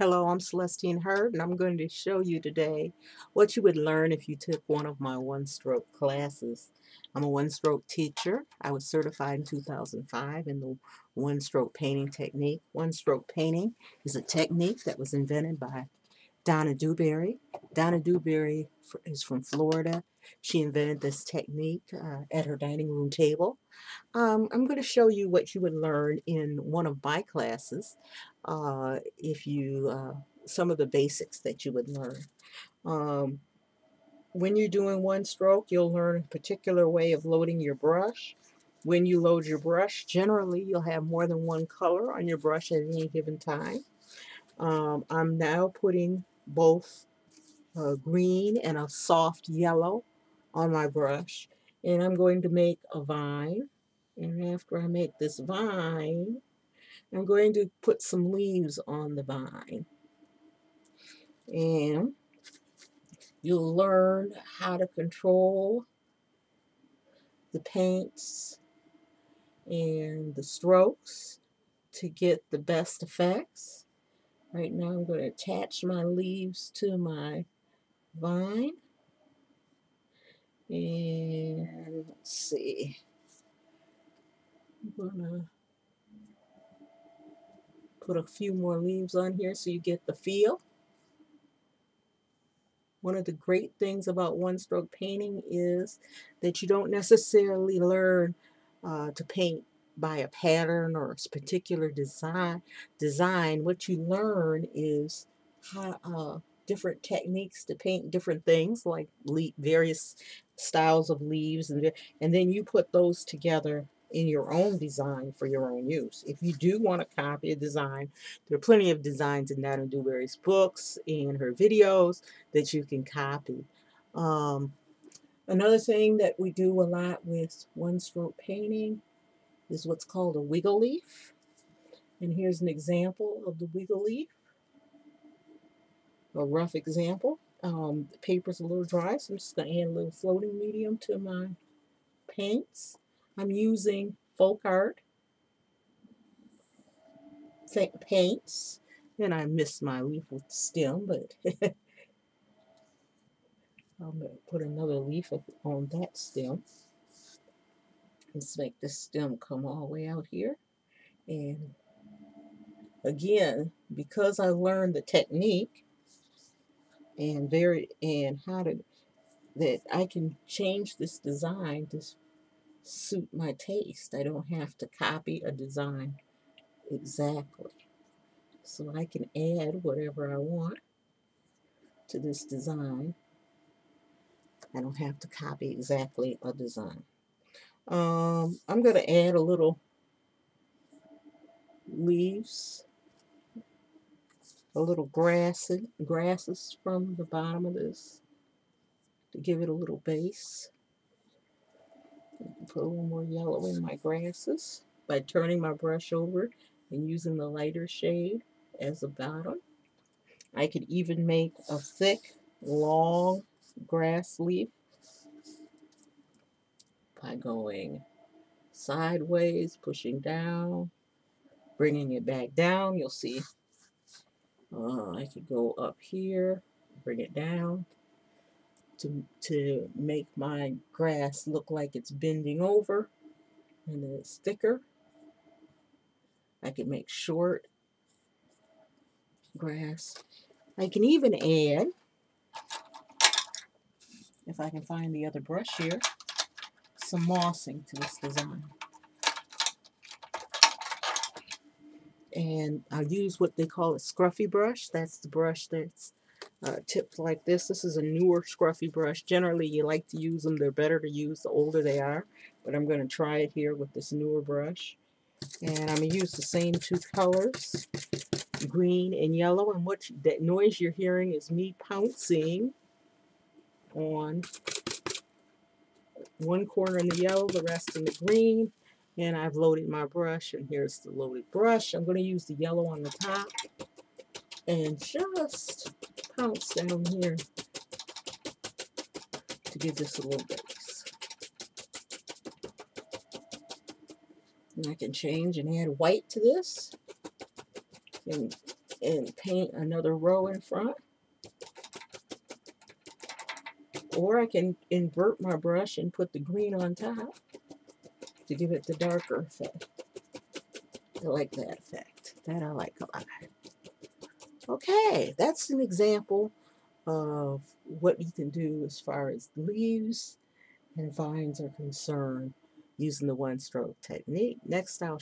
Hello, I'm Celestine Hart, and I'm going to show you today what you would learn if you took one of my one-stroke classes. I'm a one-stroke teacher. I was certified in 2005 in the one-stroke painting technique. One-stroke painting is a technique that was invented by Donna Dewberry. Donna Dewberry is from Florida. She invented this technique at her dining room table. I'm going to show you what you would learn in one of my classes. If you Some of the basics that you would learn. Um, when you're doing one stroke, you'll learn a particular way of loading your brush. When you load your brush, generally you'll have more than one color on your brush at any given time. I'm now putting both green and a soft yellow on my brush, and I'm going to make a vine. And after I make this vine, I'm going to put some leaves on the vine. And you'll learn how to control the paints and the strokes to get the best effects. Right now I'm going to attach my leaves to my vine. And let's see. I'm going to put a few more leaves on here so you get the feel. One of the great things about one-stroke painting is that you don't necessarily learn to paint by a pattern or a particular design. What you learn is how different techniques to paint different things, like various styles of leaves, and then you put those together in your own design for your own use. If you do want to copy a design, there are plenty of designs in Donna Dewberry's books and her videos that you can copy. Another thing that we do a lot with one-stroke painting is what's called a wiggle leaf. And here's an example of the wiggle leaf, a rough example. The paper's a little dry, so I'm just going to add a little floating medium to my paints. I'm using folk art paints, and I missed my leaf with the stem, but I'm going to put another leaf on that stem. Let's make this stem come all the way out here. And again, because I learned the technique and how to that I can change this design to suit my taste. I don't have to copy a design exactly. So I can add whatever I want to this design. I don't have to copy exactly a design. I'm going to add a little leaves, a little grasses from the bottom of this to give it a little base. Put a little more yellow in my grasses by turning my brush over and using the lighter shade as a bottom. I could even make a thick, long grass leaf by going sideways, pushing down, bringing it back down. You'll see I could go up here, bring it down to make my grass look like it's bending over, and then it's thicker. I can make short grass. I can even add, if I can find the other brush here, some mossing to this design. And I'll use what they call a scruffy brush. That's the brush that's tipped like this. This is a newer scruffy brush. Generally, you like to use them. They're better to use the older they are. But I'm going to try it here with this newer brush. And I'm going to use the same two colors, green and yellow. And that noise you're hearing is me pouncing on one corner in the yellow, the rest in the green. And I've loaded my brush, and here's the loaded brush. I'm going to use the yellow on the top and just pounce down here to give this a little base. And I can change and add white to this. And and paint another row in front. Or I can invert my brush and put the green on top to give it the darker effect. I like that effect. That I like a lot. Okay, that's an example of what you can do as far as leaves and vines are concerned using the one-stroke technique. Next, I'll